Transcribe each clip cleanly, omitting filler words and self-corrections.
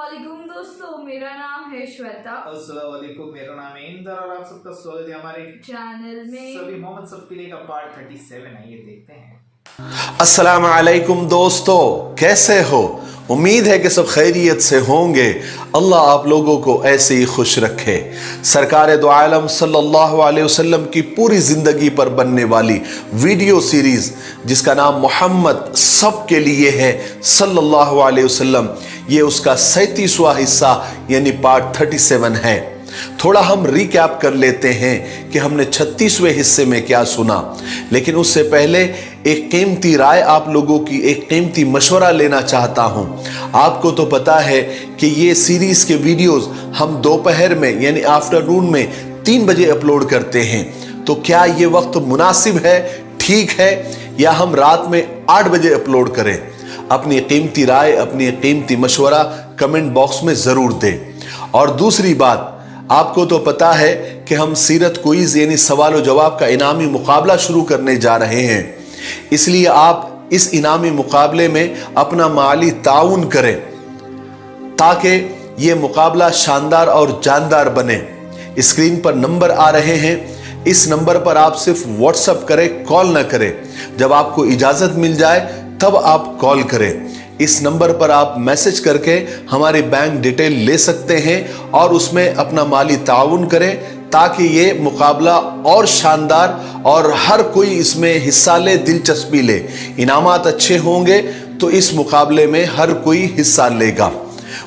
अस्सलामुअलैकुम दोस्तों, मेरा नाम है श्वेता। अस्सलामुअलैकुम, मेरा नाम है इंदर और आप सबका स्वागत है हमारे चैनल में। सभी मोहम्मद सबके लिए का पार्ट 37 आइए देखते हैं। अस्सलाम वालेकुम दोस्तों, कैसे हो? उम्मीद है कि सब खैरियत से होंगे। अल्लाह आप लोगों को ऐसे ही खुश रखे। सरकार दो आलम सल्लल्लाहु अलैहि वसल्लम की पूरी ज़िंदगी पर बनने वाली वीडियो सीरीज़ जिसका नाम मोहम्मद सब के लिए है सल्लल्लाहु अलैहि वसल्लम, ये उसका 37वां हिस्सा यानी पार्ट 37 है। थोड़ा हम रिकैप कर लेते हैं कि हमने 36वें हिस्से में क्या सुना, लेकिन उससे पहले एक कीमती राय आप लोगों की, एक कीमती मशवरा लेना चाहता हूं। आपको तो पता है कि ये सीरीज के वीडियोस हम दोपहर में यानी आफ्टरनून में 3 बजे अपलोड करते हैं, तो क्या ये वक्त मुनासिब है, ठीक है, या हम रात में 8 बजे अपलोड करें? अपनी कीमती राय, अपनी कीमती मशवरा कमेंट बॉक्स में ज़रूर दें। और दूसरी बात, आपको तो पता है कि हम सीरत क्विज यानी सवाल और जवाब का इनामी मुकाबला शुरू करने जा रहे हैं, इसलिए आप इस इनामी मुकाबले में अपना माली ताउन करें ताकि ये मुकाबला शानदार और जानदार बने। स्क्रीन पर नंबर आ रहे हैं, इस नंबर पर आप सिर्फ व्हाट्सएप करें, कॉल ना करें। जब आपको इजाज़त मिल जाए तब आप कॉल करें। इस नंबर पर आप मैसेज करके हमारी बैंक डिटेल ले सकते हैं और उसमें अपना माली ताउन करें ताकि ये मुकाबला और शानदार और हर कोई इसमें हिस्सा ले, दिलचस्पी ले। इनामात अच्छे होंगे तो इस मुकाबले में हर कोई हिस्सा लेगा।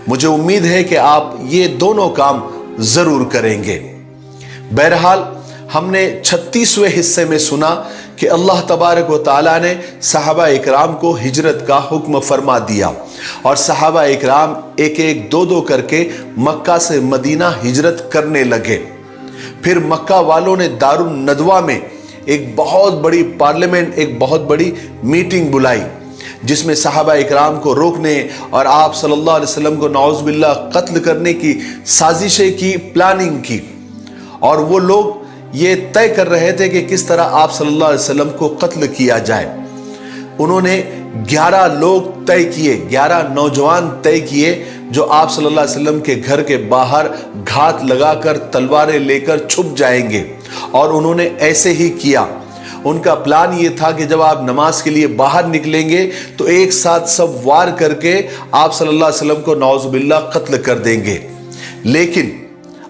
मुझे उम्मीद है कि आप ये दोनों काम ज़रूर करेंगे। बहरहाल, हमने 36वें हिस्से में सुना कि अल्लाह तबारक व तआला ने सहाबा इकराम को हिजरत का हुक्म फरमा दिया और सहाबा इकराम एक एक दो दो करके मक्का से मदीना हिजरत करने लगे। फिर मक्का वालों ने दारुल नदवा में एक बहुत बड़ी पार्लियामेंट, एक बहुत बड़ी मीटिंग बुलाई जिसमें सहाबा इकराम को रोकने और आप सल्लल्लाहु अलैहि वसल्लम को नाउज़ बिल्लाह कत्ल करने की साजिशें की, प्लानिंग की। और वो लोग ये तय कर रहे थे कि किस तरह आप सल्लल्लाहु अलैहि वसल्लम को कत्ल किया जाए। उन्होंने 11 लोग तय किए, 11 नौजवान तय किए जो आप सल्लल्लाहु अलैहि वसल्लम के घर के बाहर घात लगाकर तलवारें लेकर छुप जाएंगे, और उन्होंने ऐसे ही किया। उनका प्लान ये था कि जब आप नमाज के लिए बाहर निकलेंगे तो एक साथ सब वार करके आप सल्लल्लाहु अलैहि वसल्लम को नाउज़ बिल्लाह कत्ल कर देंगे। लेकिन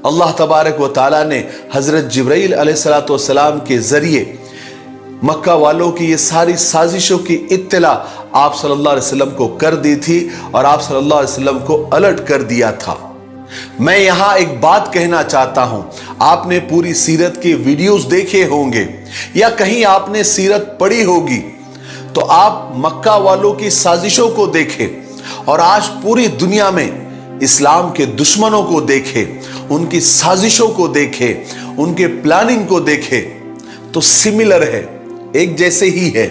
अल्लाह तबारक व ताला ने हज़रत जिब्राइल अलैहिस्सलातु वस्सलाम के ज़रिए मक्का वालों की ये सारी साजिशों की इत्तला आप सल्लल्लाहु अलैहि वसल्लम को कर दी थी और आप सल्लल्लाहु अलैहि वसल्लम को अलर्ट कर दिया था। मैं यहाँ एक बात कहना चाहता हूँ, आपने पूरी सीरत के वीडियोस देखे होंगे या कहीं आपने सीरत पढ़ी होगी, तो आप मक्का वालों की साजिशों को देखें और आज पूरी दुनिया में इस्लाम के दुश्मनों को देखें, उनकी साजिशों को देखें, उनके प्लानिंग को देखें, तो सिमिलर है, एक जैसे ही है।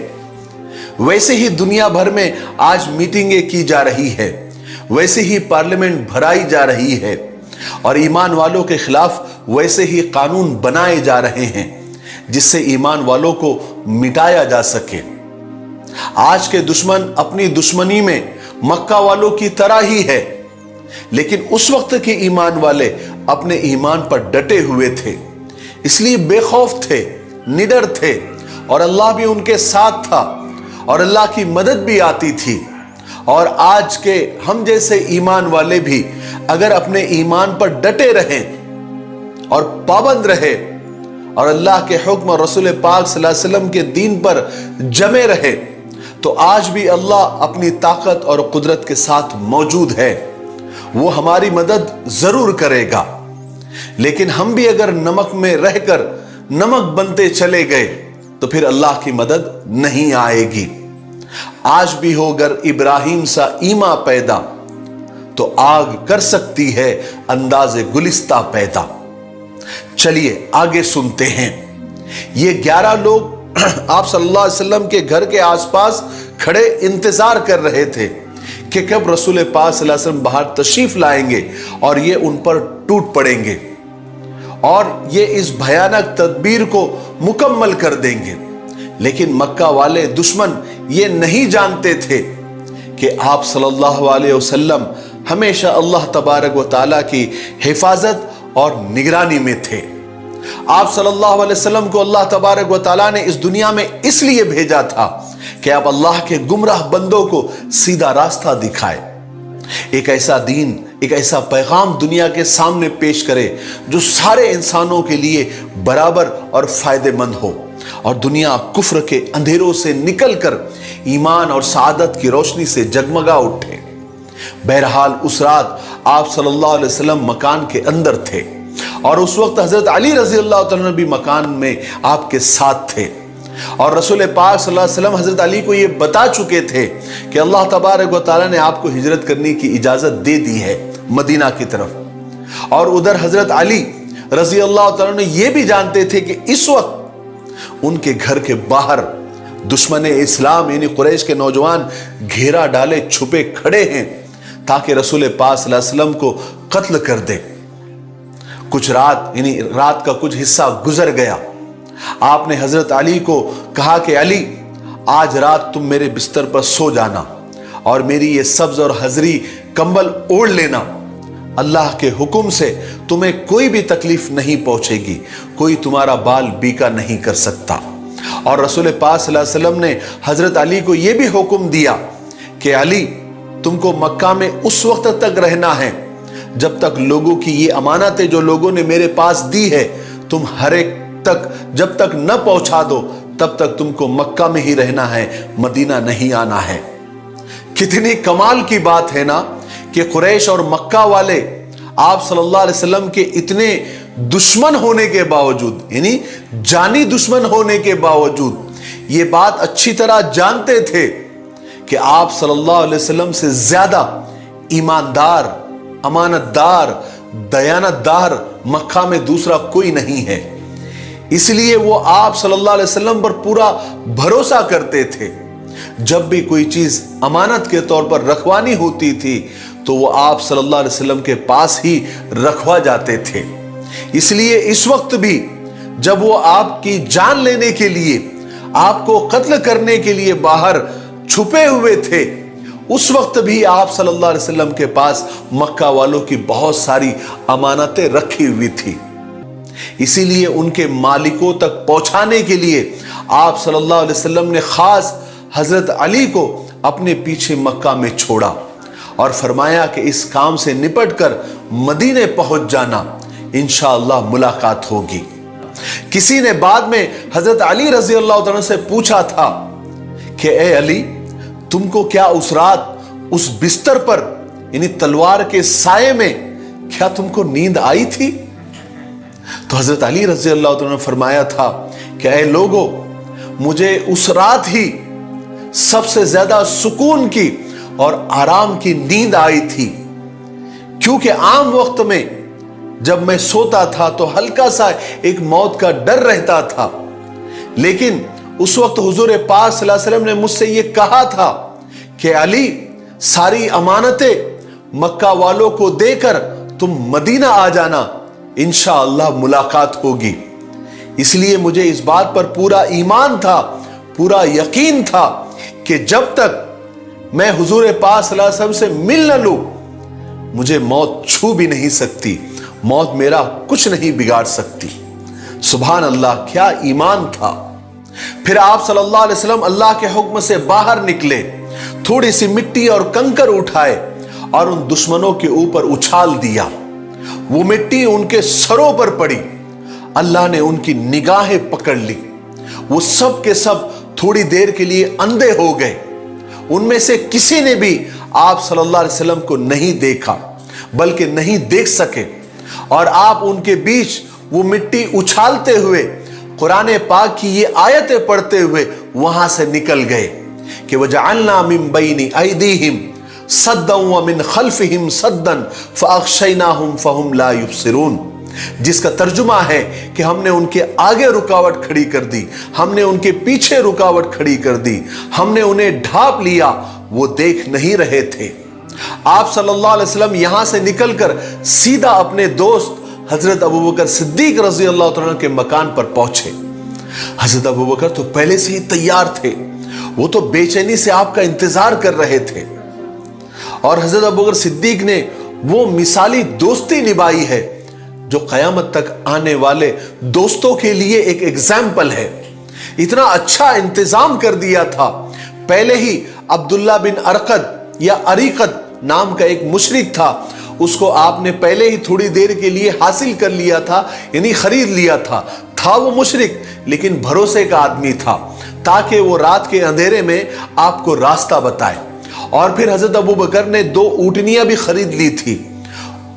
वैसे ही दुनिया भर में आज मीटिंगें की जा रही है, वैसे ही पार्लियामेंट भराई जा रही है और ईमान वालों के खिलाफ वैसे ही कानून बनाए जा रहे हैं जिससे ईमान वालों को मिटाया जा सके। आज के दुश्मन अपनी दुश्मनी में मक्का वालों की तरह ही है, लेकिन उस वक्त के ईमान वाले अपने ईमान पर डटे हुए थे, इसलिए बेखौफ थे, निडर थे, और अल्लाह भी उनके साथ था और अल्लाह की मदद भी आती थी। और आज के हम जैसे ईमान वाले भी अगर अपने ईमान पर डटे रहें और पाबंद रहे और अल्लाह के हुक्म और रसूल पाक सल्लल्लाहु अलैहि वसल्लम के दीन पर जमे रहे, तो आज भी अल्लाह अपनी ताकत और कुदरत के साथ मौजूद है। वो हमारी मदद जरूर करेगा। लेकिन हम भी अगर नमक में रहकर नमक बनते चले गए तो फिर अल्लाह की मदद नहीं आएगी। आज भी हो अगर इब्राहिम सा ईमा पैदा, तो आग कर सकती है अंदाज़े गुलिस्ता पैदा। चलिए आगे सुनते हैं। ये 11 लोग आप सल्लल्लाहु अलैहि वसल्लम के घर के आसपास खड़े इंतजार कर रहे थे कि कब रसूल पाक सल्लल्लाहु अलैहि वसल्लम बाहर तशरीफ लाएंगे और ये उन पर टूट पड़ेंगे और ये इस भयानक तदबीर को मुकम्मल कर देंगे। लेकिन मक्का वाले दुश्मन ये नहीं जानते थे कि आप सल्लल्लाहु अलैहि वसल्लम हमेशा अल्लाह तबारक व ताला की हिफाजत और निगरानी में थे। आप सल्लल्लाहु अलैहि वसल्लम को अल्लाह तबारक व ताला ने इस दुनिया में इसलिए भेजा था कि आप अल्लाह के गुमराह बंदों को सीधा रास्ता दिखाए, एक ऐसा दीन, एक ऐसा पैगाम दुनिया के सामने पेश करे जो सारे इंसानों के लिए बराबर और फायदेमंद हो और दुनिया कुफ्र के अंधेरों से निकलकर ईमान और सआदत की रोशनी से जगमगा उठे। बहरहाल उस रात आप सल्लल्लाहु अलैहि वसल्लम मकान के अंदर थे और उस वक्त हजरत अली रजी अल्लाह तआला भी मकान में आपके साथ थे और रसूल पाक सल्लल्लाहु अलैहि वसल्लम हजरत अली को ये बता चुके थे कि अल्लाह तबारक व तआला ने आपको हिजरत करने की इजाजत दे दी है मदीना की तरफ। और उधर हजरत अली रजी अल्लाह तआला ने ये भी जानते थे कि इस वक्त उनके घर के बाहर दुश्मन इस्लाम यानी कुरैश के नौजवान घेरा डाले छुपे खड़े हैं ताकि रसूल पाक सल्लल्लाहु अलैहि वसल्लम को कत्ल कर दे। कुछ रात यानी रात का कुछ हिस्सा गुजर गया। आपने हजरत अली को कहा कि अली, आज रात तुम मेरे बिस्तर पर सो जाना और मेरी ये सब्ज और हजरी कंबल ओढ़ लेना। अल्लाह के हुक्म से तुम्हें कोई भी तकलीफ नहीं पहुंचेगी, कोई तुम्हारा बाल बीका नहीं कर सकता। और रसूल पाक सल्लल्लाहु अलैहि वसल्लम ने हजरत अली को यह भी हुक्म दिया कि अली, तुमको मक्का में उस वक्त तक रहना है जब तक लोगों की ये अमानतें जो लोगों ने मेरे पास दी है तुम हर एक तक जब तक न पहुंचा दो तब तक तुमको मक्का में ही रहना है, मदीना नहीं आना है। कितनी कमाल की बात है ना कि कुरैश और मक्का वाले आप सल्लल्लाहु अलैहि वसल्लम के इतने दुश्मन होने के बावजूद यानी जानी दुश्मन होने के बावजूद ये बात अच्छी तरह जानते थे कि आप सल्लल्लाहु अलैहि वसल्लम से ज्यादा ईमानदार, अमानतदार, दयानतदार मक्का में दूसरा कोई नहीं है। इसलिए वो आप सल्लल्लाहु अलैहि वसल्लम पर पूरा भरोसा करते थे। जब भी कोई चीज अमानत के तौर पर रखवानी होती थी तो वो आप सल्लल्लाहु अलैहि वसल्लम के पास ही रखवा जाते थे। इसलिए इस वक्त भी जब वो आपकी जान लेने के लिए, आपको कत्ल करने के लिए बाहर छुपे हुए थे, उस वक्त भी आप सल्लल्लाहु अलैहि वसल्लम के पास मक्का वालों की बहुत सारी अमानतें रखी हुई थी। इसीलिए उनके मालिकों तक पहुंचाने के लिए आप सल्लल्लाहु अलैहि वसल्लम ने खास हजरत अली को अपने पीछे मक्का में छोड़ा और फरमाया कि इस काम से निपट कर मदीने पहुंच जाना, इंशाअल्लाह मुलाकात होगी। किसी ने बाद में हजरत अली रजी अल्लाह तआला से पूछा था कि ए अली, तुमको क्या उस रात उस बिस्तर पर यानी तलवार के साये में क्या तुमको नींद आई थी? तो हजरत अली रजी अल्लाह तआला ने फरमाया था कि ऐ लोगों, मुझे उस रात ही सबसे ज्यादा सुकून की और आराम की नींद आई थी, क्योंकि आम वक्त में जब मैं सोता था तो हल्का सा एक मौत का डर रहता था, लेकिन उस वक्त हुजूर पाक सल्लल्लाहु अलैहि वसल्लम ने मुझसे यह कहा था कि अली, सारी अमानतें मक्का वालों को देकर तुम मदीना आ जाना, इंशाअल्लाह मुलाकात होगी। इसलिए मुझे इस बात पर पूरा ईमान था, पूरा यकीन था कि जब तक मैं हुजूर पाक सल्लल्लाहु अलैहि वसल्लम से मिल न लूं, मुझे मौत छू भी नहीं सकती, मौत मेरा कुछ नहीं बिगाड़ सकती। सुभान अल्लाह, क्या ईमान था। फिर आप सल्लल्लाहु अलैहि वसल्लम अल्लाह के हुक्म से बाहर निकले, थोड़ी सी मिट्टी और कंकर उठाए और उन दुश्मनों के ऊपर उछाल दिया। वो मिट्टी उनके सरों पर पड़ी, अल्लाह ने उनकी निगाहें पकड़ ली। वो सब के सब थोड़ी देर के लिए अंधे हो गए। उनमें से किसी ने भी आप सल्लल्लाहु अलैहि वसल्लम को नहीं देखा, बल्कि नहीं देख सके। और आप उनके बीच वो मिट्टी उछालते हुए कुरान पाक की ये आयतें पढ़ते हुए वहां से निकल गए कि वजअलना मिन बैनि ऐदीहिम सद्दन व मिन खल्फिहिम सद्दन फअग़शयनाहुम फहुम ला युबसिरून, जिसका तर्जुमा है कि हमने उनके आगे रुकावट खड़ी कर दी, हमने उनके पीछे रुकावट खड़ी कर दी, हमने उन्हें ढांप लिया, वो देख नहीं रहे थे। आप सल्लल्लाहु अलैहि वसल्लम यहां से निकलकर सीधा अपने दोस्त हजरत अबू बकर सिद्दीक रजी अल्लाह तआला के मकान पर पहुंचे। हजरत अबू बकर तो पहले से ही तैयार थे, वो तो बेचैनी से आपका इंतजार कर रहे थे। اور حضرت ابو بکر صدیق نے وہ مثالی دوستی نبھائی ہے جو قیامت تک آنے والے دوستوں کے لیے ایک ایگزامپل ہے۔ اتنا اچھا انتظام کر دیا تھا، پہلے ہی عبداللہ بن ارقد یا اریقد نام کا ایک مشرک تھا، اس کو آپ نے پہلے ہی تھوڑی دیر کے لیے حاصل کر لیا تھا، یعنی خرید لیا تھا وہ مشرک لیکن بھروسے کا آدمی تھا، تاکہ وہ رات کے اندھیرے میں آپ کو راستہ بتائے۔ اور پھر حضرت ابو بکر نے 2 اونٹنیاں بھی خرید لی تھی،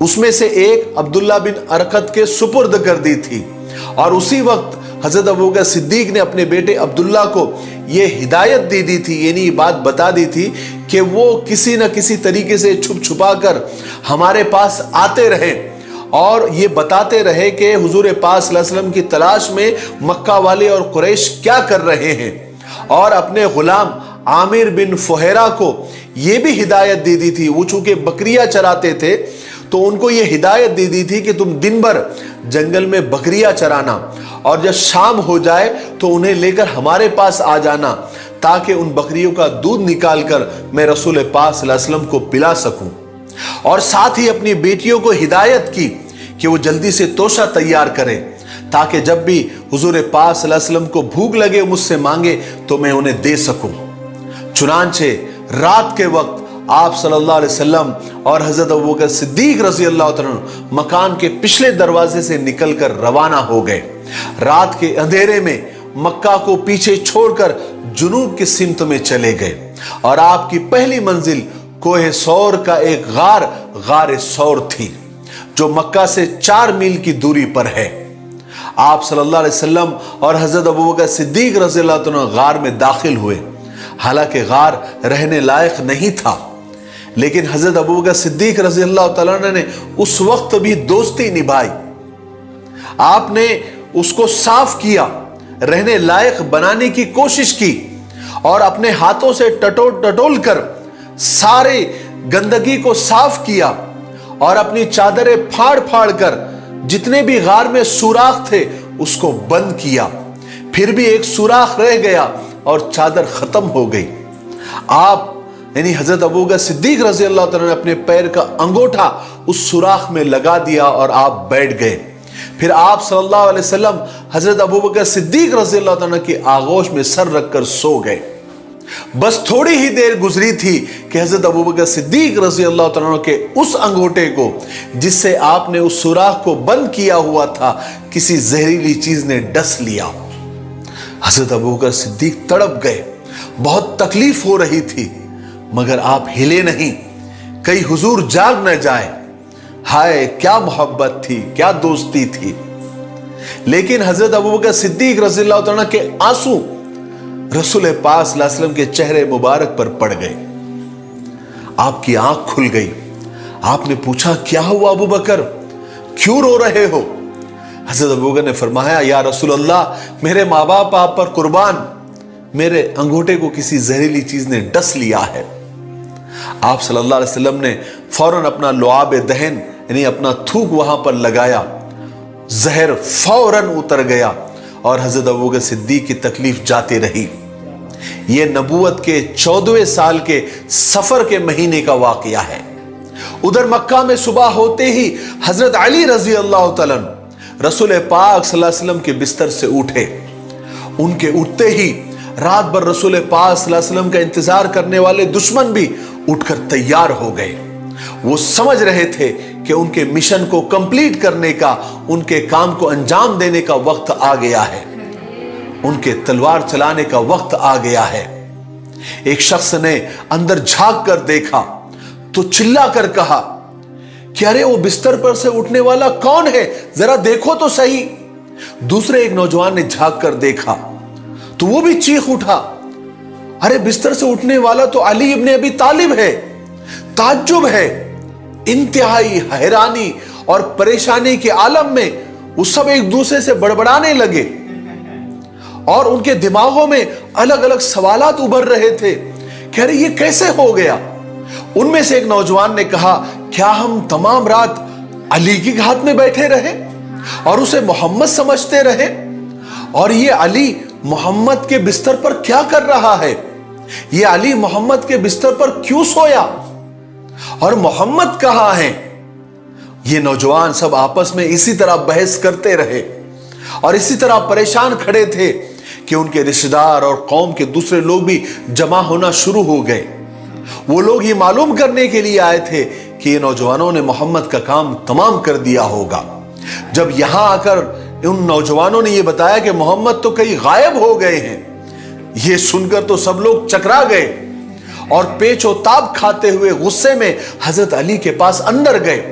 اس میں سے ایک عبداللہ بن ارقد کے سپرد کر دی تھی، اور اسی وقت حضرت ابو بکر صدیق نے اپنے بیٹے عبداللہ کو یہ ہدایت دی تھی، یعنی یہ بات بتا دی تھی کہ وہ کسی نہ کسی طریقے سے چھپ چھپا کر ہمارے پاس آتے رہے اور یہ بتاتے رہے کہ حضور پاک صلی اللہ علیہ وسلم کی تلاش میں مکہ والے اور قریش کیا کر رہے ہیں۔ اور اپنے غلام عامر بن فہیرہ کو یہ بھی ہدایت دی تھی، وہ چونکہ بکریاں چراتے تھے تو ان کو یہ ہدایت دی تھی کہ تم دن بھر جنگل میں بکریاں چرانا اور جب شام ہو جائے تو انہیں لے کر ہمارے پاس آ جانا، تاکہ ان بکریوں کا دودھ نکال کر میں رسول پاک صلی اللہ علیہ وسلم کو پلا سکوں۔ اور ساتھ ہی اپنی بیٹیوں کو ہدایت کی کہ وہ جلدی سے توشہ تیار کریں، تاکہ جب بھی حضور پاک صلی اللہ علیہ وسلم کو بھوک لگے مجھ سے مانگے تو میں انہیں دے سکوں۔ چنانچہ رات کے وقت آپ صلی اللہ علیہ وسلم اور حضرت ابو بکر صدیق رضی اللہ عنہ مکان کے پچھلے دروازے سے نکل کر روانہ ہو گئے۔ رات کے اندھیرے میں مکہ کو پیچھے چھوڑ کر جنوب کی سمت میں چلے گئے، اور آپ کی پہلی منزل کوہ سور کا ایک غار سور تھی جو مکہ سے 4 میل کی دوری پر ہے۔ آپ صلی اللہ علیہ وسلم اور حضرت ابو بکر صدیق رضی اللہ عنہ غار میں داخل ہوئے۔ حالانکہ غار رہنے لائق نہیں تھا، لیکن حضرت ابو بکر صدیق رضی اللہ تعالیٰ نے اس وقت بھی دوستی نبھائی۔ آپ نے اس کو صاف کیا، رہنے لائق بنانے کی کوشش کی، اور اپنے ہاتھوں سے ٹٹول کر سارے گندگی کو صاف کیا، اور اپنی چادریں پھاڑ کر جتنے بھی غار میں سوراخ تھے اس کو بند کیا۔ پھر بھی ایک سوراخ رہ گیا اور چادر ختم ہو گئی۔ آپ یعنی حضرت ابو بکر صدیق رضی اللہ تعالیٰ نے اپنے پیر کا انگوٹھا اس سوراخ میں لگا دیا اور آپ بیٹھ گئے۔ پھر آپ صلی اللہ علیہ وسلم حضرت ابو بکر صدیق رضی اللہ تعالیٰ کی آغوش میں سر رکھ کر سو گئے۔ بس تھوڑی ہی دیر گزری تھی کہ حضرت ابو بکر صدیق رضی اللہ تعالیٰ کے اس انگوٹھے کو جس سے آپ نے اس سوراخ کو بند کیا ہوا تھا کسی زہریلی چیز نے ڈس لیا۔ حضرت ابو بکر صدیق تڑپ گئے، بہت تکلیف ہو رہی تھی، مگر آپ ہلے نہیں، کہیں حضور جاگ نہ جائے۔ ہائے کیا محبت تھی، کیا دوستی تھی۔ لیکن حضرت ابو بکر صدیق رضی اللہ تعالیٰ کے آنسو رسول پاک صلی اللہ علیہ وسلم کے چہرے مبارک پر پڑ گئے۔ آپ کی آنکھ کھل گئی۔ آپ نے پوچھا کیا ہوا ابو بکر، کیوں رو رہے ہو؟ حضرت ابو بکر نے فرمایا یا رسول اللہ، میرے ماں باپ آپ پر قربان، میرے انگوٹھے کو کسی زہریلی چیز نے ڈس لیا ہے۔ آپ صلی اللہ علیہ وسلم نے فوراً اپنا لعاب دہن یعنی اپنا تھوک وہاں پر لگایا، زہر فوراً اتر گیا اور حضرت ابو بکر صدیق کی تکلیف جاتی رہی۔ یہ نبوت کے 14ویں سال کے سفر کے مہینے کا واقعہ ہے۔ ادھر مکہ میں صبح ہوتے ہی حضرت علی رضی اللہ تعالیٰ رسول پاک صلی اللہ علیہ وسلم کے بستر سے اٹھے۔ ان کے اٹھتے ہی رات بھر رسول پاک صلی اللہ علیہ وسلم کا انتظار کرنے والے دشمن بھی اٹھ کر تیار ہو گئے۔ وہ سمجھ رہے تھے کہ ان کے مشن کو کمپلیٹ کرنے کا، ان کے کام کو انجام دینے کا وقت آ گیا ہے، ان کے تلوار چلانے کا وقت آ گیا ہے۔ ایک شخص نے اندر جھانک کر دیکھا تو چلا کر کہا کہ ارے وہ بستر پر سے اٹھنے والا کون ہے، ذرا دیکھو تو صحیح۔ دوسرے ایک نوجوان نے جھانک کر دیکھا تو وہ بھی چیخ اٹھا، ارے بستر سے اٹھنے والا تو علی ابن ابی طالب ہے۔ تعجب ہے، انتہائی حیرانی اور پریشانی کے عالم میں وہ سب ایک دوسرے سے بڑبڑانے لگے اور ان کے دماغوں میں الگ الگ سوالات ابھر رہے تھے کہ ارے یہ کیسے ہو گیا۔ ان میں سے ایک نوجوان نے کہا کیا ہم تمام رات علی کے ہاتھ میں بیٹھے رہے اور اسے محمد سمجھتے رہے، اور یہ علی محمد کے بستر پر کیا کر رہا ہے، یہ علی محمد کے بستر پر کیوں سویا؟ और मोहम्मद कहां हैं? ये नौजवान सब आपस में इसी तरह बहस करते रहे और इसी तरह परेशान खड़े थे कि उनके रिश्तेदार और कौम के दूसरे लोग भी जमा होना शुरू हो गए। वो लोग ये मालूम करने के लिए आए थे कि ये नौजवानों ने मोहम्मद का काम तमाम कर दिया होगा। जब यहां आकर उन नौजवानों ने ये बताया कि मोहम्मद तो कहीं गायब हो गए हैं, ये सुनकर तो सब लोग चकरा गए और पेचो ताब खाते हुए गुस्से में हजरत अली के पास अंदर गए।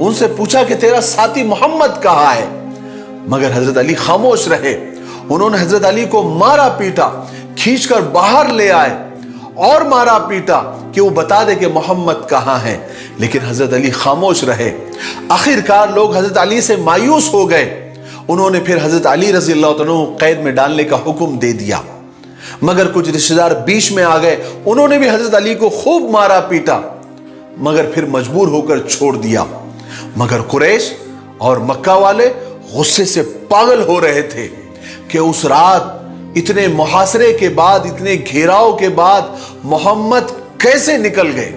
उनसे पूछा कि तेरा साथी मोहम्मद कहां है? मगर हजरत अली खामोश रहे। उन्होंने हजरत अली को मारा पीटा, खींचकर बाहर ले आए और मारा पीटा कि वो बता दे कि मोहम्मद कहां है, लेकिन हजरत अली खामोश रहे। आखिरकार लोग हजरत अली से मायूस हो गए। उन्होंने फिर हजरत अली रजी अल्लाह तआला को कैद में डालने का हुक्म दे दिया, मगर कुछ रिश्तेदार बीच में आ गए। उन्होंने भी हजरत अली को खूब मारा पीटा, मगर फिर मजबूर होकर छोड़ दिया। मगर कुरैश और मक्का वाले गुस्से से पागल हो रहे थे कि उस रात इतने मुहासरे के बाद, इतने घेराव के बाद मोहम्मद कैसे निकल गए।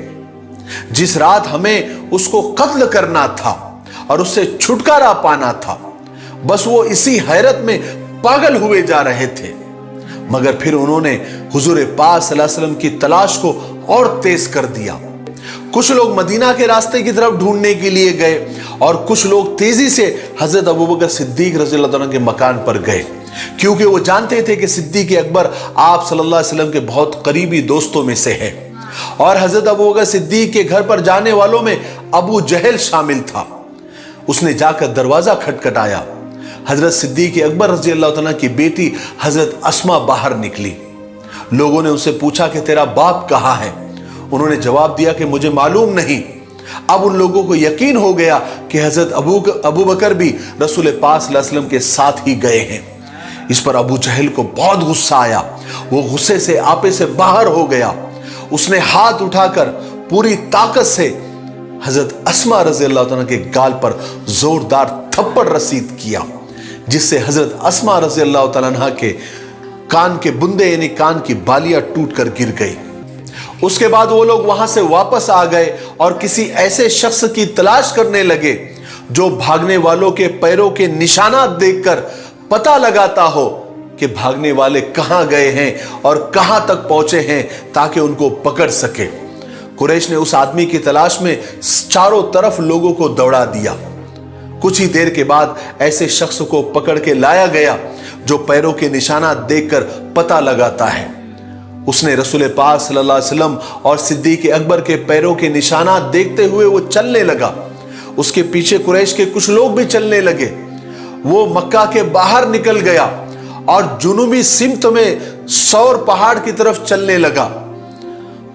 जिस रात हमें उसको कत्ल करना था और उससे छुटकारा पाना था, बस वो इसी हैरत में पागल हुए जा रहे थे। मगर फिर उन्होंने हुजूर पाक सल्लल्लाहु अलैहि वसल्लम की तलाश को और तेज कर दिया। कुछ लोग मदीना के रास्ते की तरफ ढूंढने के लिए गए और कुछ लोग तेजी से हजरत अबू बकर सिद्दीक रज़ी अल्लाह अन्हु के मकान पर गए, क्योंकि वो जानते थे कि सिद्दीक अकबर आप सल्लल्लाहु अलैहि वसल्लम के बहुत करीबी दोस्तों में से है। और हजरत अबू बकर सिद्दीक के घर पर जाने वालों में अबू जहल शामिल था। उसने जाकर दरवाजा खटखटाया। हजरत सिद्दीक अकबर रज़ी अल्लाह अन्हु की बेटी हजरत अस्मा बाहर निकली। लोगों ने उनसे पूछा कि तेरा बाप कहाँ है? उन्होंने जवाब दिया कि मुझे मालूम नहीं। अब उन लोगों को यकीन हो गया कि हजरत अबू बकर भी रसूल पाक सल्लल्लाहु अलैहि वसल्लम के साथ ही गए हैं। इस पर अबू जहल को बहुत गुस्सा आया। वो गुस्से से आपे से बाहर हो गया। उसने हाथ उठाकर पूरी ताकत से हजरत अस्मा रज़ी अल्लाह तआला के गाल पर जोरदार थप्पड़ रसीद किया, जिससे हजरत अस्मा रज़ी अल्लाह तआला अन्हा के कान के बुंदे यानी कान की बालियां टूटकर गिर गई। उसके बाद वो लोग वहां से वापस आ गए और किसी ऐसे शख्स की तलाश करने लगे जो भागने वालों के पैरों के निशानात देखकर पता लगाता हो कि भागने वाले कहां गए हैं और कहां तक पहुंचे हैं, ताकि उनको पकड़ सके। कुरैश ने उस आदमी की तलाश में चारों तरफ लोगों को दौड़ा दिया। कुछ ही देर के बाद ऐसे शख्स को पकड़ के लाया गया जो पैरों के निशानात देखकर पता लगाता है। उसने रसूल पाक सल्लल्लाहु अलैहि वसल्लम और सिद्दीक अकबर के पैरों के निशानात देखते हुए वो चलने लगा। उसके पीछे कुरैश के कुछ लोग भी चलने लगे। वो मक्का के बाहर निकल गया और जुनूबी सिमत में सौर पहाड़ की तरफ चलने लगा।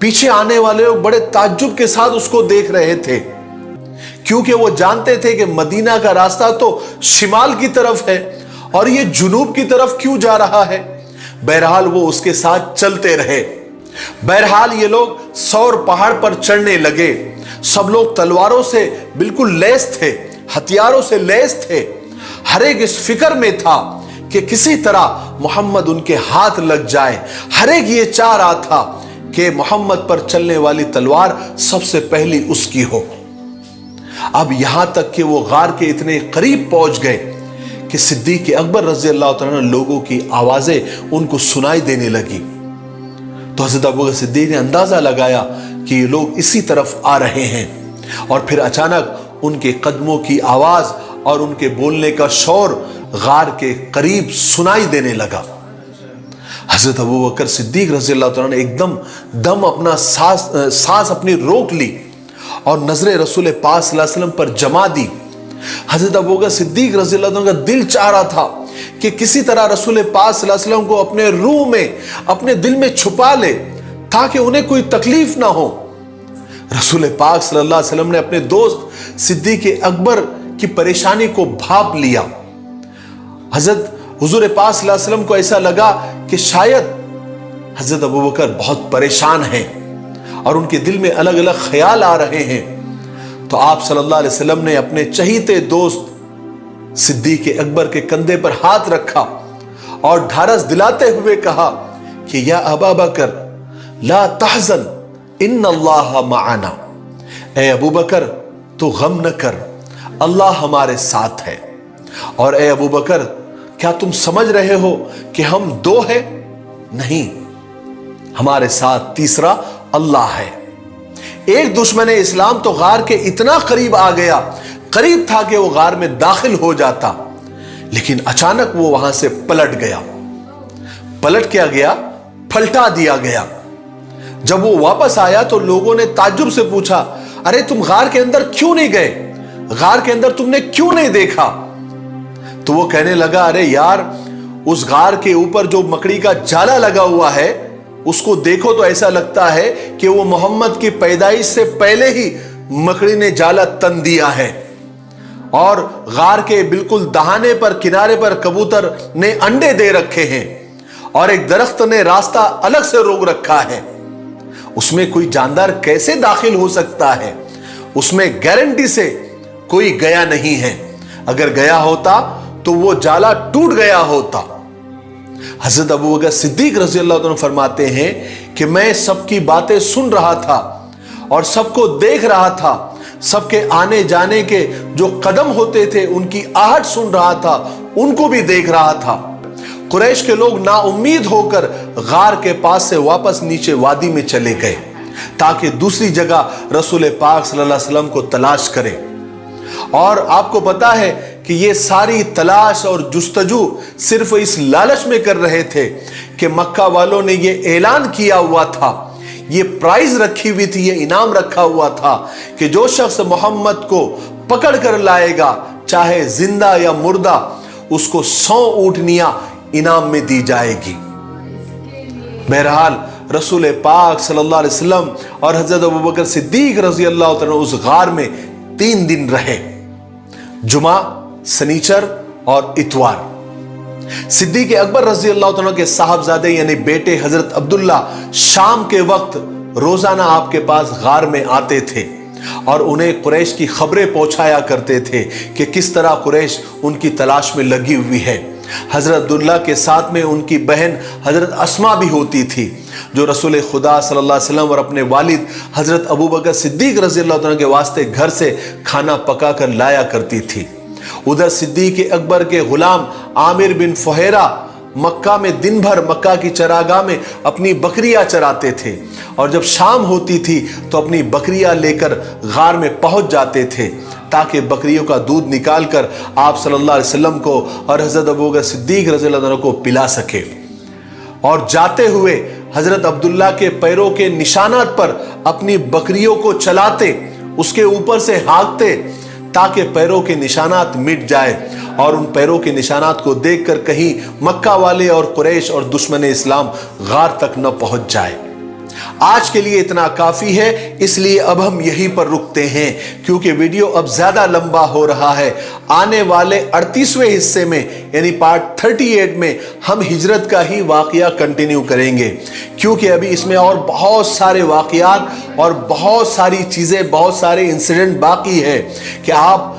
पीछे आने वाले लोग बड़े ताज्जुब के साथ उसको देख रहे थे, क्योंकि वो जानते थे कि मदीना का रास्ता तो शिमाल की तरफ है और ये जुनूब की तरफ क्यों जा रहा है। बहरहाल वो उसके साथ चलते रहे। बहरहाल ये लोग सौर पहाड़ पर चढ़ने लगे। सब लोग तलवारों से बिल्कुल लैस थे, हथियारों से लैस थे। हर एक इस फिक्र में था कि किसी तरह मोहम्मद उनके हाथ लग जाए। हर एक ये चाह रहा था कि मोहम्मद पर चलने वाली तलवार सबसे पहली उसकी हो। अब यहां तक कि वो गार के इतने करीब पहुंच गए कि सिद्दीक अकबर रज़ी अल्लाह तआला लोगों की आवाजें उनको सुनाई देने लगी। तो हज़रत अबू बकर सिद्दीक ने अंदाजा लगाया कि ये लोग इसी तरफ आ रहे हैं, और फिर अचानक उनके कदमों की आवाज और उनके बोलने का शोर गार के करीब सुनाई देने लगा। हज़रत अबू बकर सिद्दीक रज़ी अल्लाह तआला ने एकदम दम अपना सांस अपनी रोक ली और नजरें रसूल पाक सल्लल्लाहु अलैहि वसल्लम पर जमा दी। हजरत अबू बकर सिद्दीक रज़ी अल्लाह अन्हु का दिल चाह रहा था कि किसी तरह रसूल पाक सल्लल्लाहु अलैहि वसल्लम को अपने रूह में, अपने दिल में छुपा ले, ताकि उन्हें कोई तकलीफ ना हो। रसूल पाक सल्लल्लाहु अलैहि वसल्लम ने अपने दोस्त सिद्दीक अकबर की परेशानी को भाप लिया। हजरत हुजूर पाक सल्लल्लाहु अलैहि वसल्लम को ऐसा लगा कि शायद हजरत अबू बकर बहुत परेशान हैं और उनके दिल में अलग अलग ख्याल आ रहे हैं। तो आप सल्लल्लाहु अलैहि वसल्लम ने अपने चहीते दोस्त सिद्दीक अकबर के कंधे पर हाथ रखा और ढारस दिलाते हुए कहा कि या अबा बकर ला तहज़न इन्नल्लाह मअना, اے ابو بکر تو غم نہ کر، اللہ ہمارے ساتھ ہے۔ اور اے ابو بکر کیا تم سمجھ رہے ہو کہ ہم دو ہیں؟ نہیں، ہمارے ساتھ تیسرا اللہ ہے۔ ایک دشمن اسلام تو غار کے اتنا قریب آ گیا، قریب تھا کہ وہ غار میں داخل ہو جاتا، لیکن اچانک وہ وہاں سے پلٹ گیا۔ پلٹ کیا گیا؟ پھلٹا دیا گیا۔ جب وہ واپس آیا تو لوگوں نے تعجب سے پوچھا، ارے تم غار کے اندر کیوں نہیں گئے؟ غار کے اندر تم نے کیوں نہیں دیکھا؟ تو وہ کہنے لگا، ارے یار، اس غار کے اوپر جو مکڑی کا جالا لگا ہوا ہے اس کو دیکھو تو ایسا لگتا ہے کہ وہ محمد کی پیدائش سے پہلے ہی مکڑی نے جالا تن دیا ہے، اور غار کے بالکل دہانے پر کنارے پر کبوتر نے انڈے دے رکھے ہیں، اور ایک درخت نے راستہ الگ سے روک رکھا ہے۔ اس میں کوئی جاندار کیسے داخل ہو سکتا ہے؟ اس میں گارنٹی سے کوئی گیا نہیں ہے، اگر گیا ہوتا تو وہ جالا ٹوٹ گیا ہوتا۔ حضرت ابو بکر صدیق رضی اللہ عنہ فرماتے ہیں کہ میں سب کی باتیں سن رہا تھا اور سب کو دیکھ رہا تھا، سب کے آنے جانے کے جو قدم ہوتے تھے ان کی آہٹ سن رہا تھا، ان کو بھی دیکھ رہا تھا۔ قریش کے لوگ نا امید ہو کر غار کے پاس سے واپس نیچے وادی میں چلے گئے تاکہ دوسری جگہ رسول پاک صلی اللہ علیہ وسلم کو تلاش کریں۔ اور آپ کو پتا ہے کہ یہ ساری تلاش اور جستجو صرف اس لالچ میں کر رہے تھے کہ مکہ والوں نے یہ اعلان کیا ہوا تھا، یہ پرائز رکھی ہوئی تھی، یہ انعام رکھا ہوا تھا کہ جو شخص محمد کو پکڑ کر لائے گا، چاہے زندہ یا مردہ، اس کو 100 اونٹنیاں انعام میں دی جائے گی۔ بہرحال رسول پاک صلی اللہ علیہ وسلم اور حضرت ابو بکر صدیق رضی اللہ عنہ اس غار میں 3 دن رہے، جمعہ، سنیچر اور اتوار۔ صدیق اکبر رضی اللہ عنہ کے صاحبزادے یعنی بیٹے حضرت عبداللہ شام کے وقت روزانہ آپ کے پاس غار میں آتے تھے اور انہیں قریش کی خبریں پہنچایا کرتے تھے کہ کس طرح قریش ان کی تلاش میں لگی ہوئی ہے۔ حضرت عبداللہ کے ساتھ میں ان کی بہن حضرت اسما بھی ہوتی تھی جو رسول خدا صلی اللہ علیہ وسلم اور اپنے والد حضرت ابو بکر صدیق رضی اللہ عنہ کے واسطے گھر سے کھانا پکا کر لایا کرتی تھی۔ ادھر صدیق اکبر کے غلام عامر بن فہیرہ مکہ میں دن بھر مکہ کی چراگاہ میں اپنی بکریاں چراتے تھے، اور جب شام ہوتی تھی تو اپنی بکریاں لے کر غار میں پہنچ جاتے تھے تاکہ بکریوں کا دودھ نکال کر آپ صلی اللہ علیہ وسلم کو اور حضرت ابو بکر صدیق رضی اللہ عنہ کو پلا سکے۔ اور جاتے ہوئے حضرت عبداللہ کے پیروں کے نشانات پر اپنی بکریوں کو چلاتے، اس کے اوپر سے ہانکتے تاکہ پیروں کے نشانات مٹ جائے اور ان پیروں کے نشانات کو دیکھ کر کہیں مکہ والے اور قریش اور دشمن اسلام غار تک نہ پہنچ جائے۔ آج کے لیے اتنا کافی ہے، اس لیے اب ہم یہیں پر رکتے ہیں کیونکہ ویڈیو اب زیادہ لمبا ہو رہا ہے۔ آنے والے 38ویں حصے میں یعنی پارٹ 38 میں ہم ہجرت کا ہی واقعہ کنٹینیو کریں گے، کیونکہ ابھی اس میں اور بہت سارے واقعات اور بہت ساری چیزیں، بہت سارے انسیڈنٹ باقی ہے کہ آپ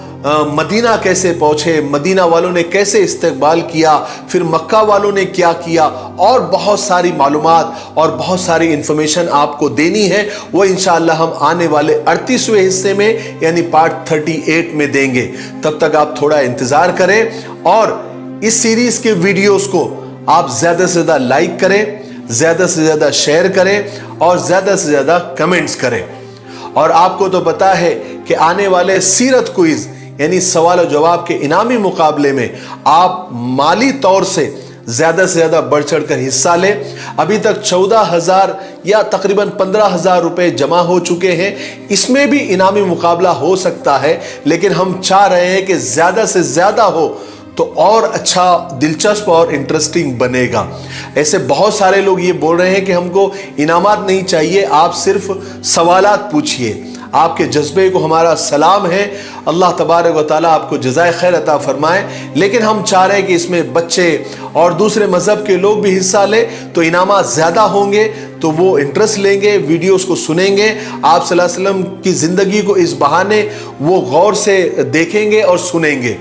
مدینہ کیسے پہنچے، مدینہ والوں نے کیسے استقبال کیا، پھر مکہ والوں نے کیا کیا، اور بہت ساری معلومات اور بہت ساری انفارمیشن آپ کو دینی ہے۔ وہ انشاءاللہ ہم آنے والے 38ویں حصے میں یعنی پارٹ 38 میں دیں گے۔ تب تک آپ تھوڑا انتظار کریں اور اس سیریز کے ویڈیوز کو آپ زیادہ سے زیادہ لائک کریں، زیادہ سے زیادہ شیئر کریں اور زیادہ سے زیادہ کمنٹس کریں۔ اور آپ کو تو پتا ہے کہ آنے والے سیرت کوئز یعنی سوال و جواب کے انعامی مقابلے میں آپ مالی طور سے زیادہ بڑھ چڑھ کر حصہ لیں۔ ابھی تک 14,000 یا تقریباً 15,000 روپے جمع ہو چکے ہیں، اس میں بھی انعامی مقابلہ ہو سکتا ہے، لیکن ہم چاہ رہے ہیں کہ زیادہ سے زیادہ ہو تو اور اچھا، دلچسپ اور انٹرسٹنگ بنے گا۔ ایسے بہت سارے لوگ یہ بول رہے ہیں کہ ہم کو انعامات نہیں چاہیے، آپ صرف سوالات پوچھئے۔ آپ کے جذبے کو ہمارا سلام ہے، اللہ تبارک و تعالیٰ آپ کو جزائے خیر عطا فرمائے، لیکن ہم چاہ رہے ہیں کہ اس میں بچے اور دوسرے مذہب کے لوگ بھی حصہ لیں تو انعامات زیادہ ہوں گے، تو وہ انٹرسٹ لیں گے، ویڈیوز کو سنیں گے، آپ صلی اللہ علیہ وسلم کی زندگی کو اس بہانے وہ غور سے دیکھیں گے اور سنیں گے۔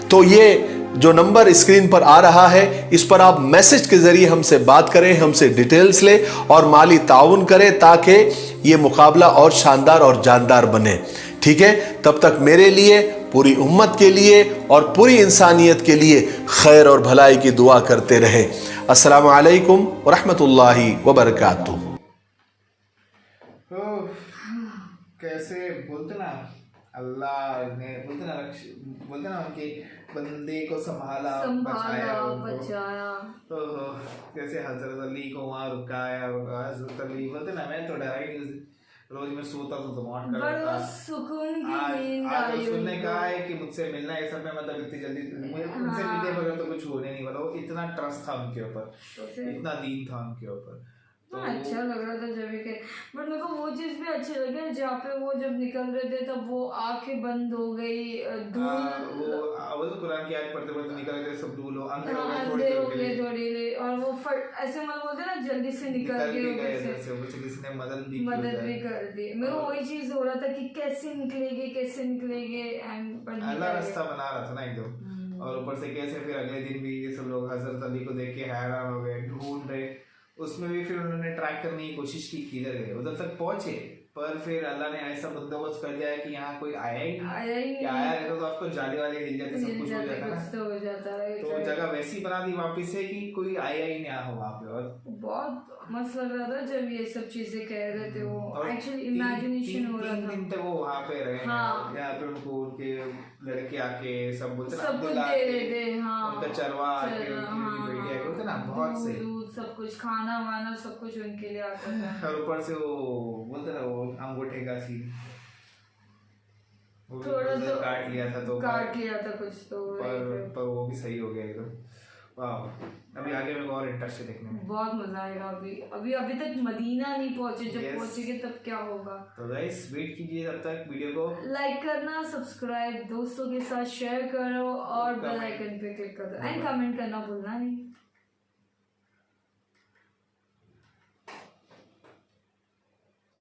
تو یہ جو نمبر اسکرین پر آ رہا ہے اس پر آپ میسج کے ذریعے ہم سے بات کریں, ہم سے ڈیٹیلز لیں اور مالی تعاون کریں تاکہ یہ مقابلہ اور شاندار اور جاندار بنے. ٹھیک ہے, تب تک میرے لیے, پوری امت کے لیے اور پوری انسانیت کے لیے خیر اور بھلائی کی دعا کرتے رہیں. السلام علیکم ورحمۃ اللہ وبرکاتہ. کیسے بولتے نا اللہ نے بولتے نا ان کے بندے کو سنبھالا بچایا. کیسے حضرت علی کو وہاں رکایا. حضرت علی بولتے نا میں تو ڈرا ہی نہیں, روز میں سوتا تو موٹ کرتا. آج اس نے کہا ہے کہ مجھ سے ملنا ہے, سب میں مطلب اتنی جلدی ان سے ملنے بغیر تو کچھ ہونے نہیں والا. وہ اتنا ٹرسٹ تھا ان کے اوپر, اتنا دین تھا ان کے اوپر. اچھا لگ رہا تھا جب کہ, بٹ میرے کو وہ چیز بھی اچھی لگی جہاں پہ وہ جب نکل رہے تھے تب وہ آنکھیں بند ہو گئی, وہ تو قرآن کی آیت پڑھتے پڑھتے نکل رہے تھے, سب دھول ہو اندھے ہو گئے تھوڑی دیر, اور وہ ایسے مطلب بولتے نا جلدی سے نکل گئے, کسی نے مدد بھی کر دی. میرے کو وہی چیز ہو رہا تھا کہ کیسے نکلے گے. اللہ راستہ بنا رہا تھا نا ایک دم. اور اوپر سے کیسے پھر اگلے دن بھی یہ سب لوگ حضرت علی کو دیکھ کے حیران ہو گئے, ڈھونڈ رہے. اس میں بھی پھر انہوں نے ٹریک کرنے کی کوشش کی, کدھر گئے, ادھر تک پہنچے, پر پھر اللہ نے ایسا بندوبست کر دیا کہ یہاں کوئی آیا ہی نہیں. آیا رہتا تو آپ کو جالے والے ہل جاتے, سب کچھ ہو جاتا نا. تو جگہ ویسی بنا دی واپس سے کہ کوئی آیا ہی نہیں ہو وہاں پہ. اور بہت مست لگ رہا تھا جب یہ سب چیزیں کہہ رہے تھے. وہ ایکچولی امیجنیشن ہو رہا تھا. 3 دن تک وہ وہاں پہ رہے, یہاں پہ ان کو ان کے لڑکے آ کے سب بولتے نا ان کا چروا آ کے بولتے نا بہت سے سب کچھ کھانا وانا سب کچھ ان کے لیے آتا تھا. اور اوپر سے وہ بولتے نا وہ انگوٹھے کا سین تھوڑا تو کاٹ لیا تھا کچھ تو, پر وہ بھی صحیح ہو گیا ایک دم. ابھی آگے میں اور انٹرسٹ دیکھنے میں بہت مزہ آئے گا. ابھی تک مدینہ نہیں پہنچے, جب پہنچے گے تب کیا ہوگا. تو گائس ویٹ کیجیے تب تک. ویڈیو کو لائک کرنا, سبسکرائب دوستوں کے ساتھ شیئر کرو اور بیل آئیکن پہ کلک کر دو, اینڈ کمنٹ کرنا بھولنا نہیں.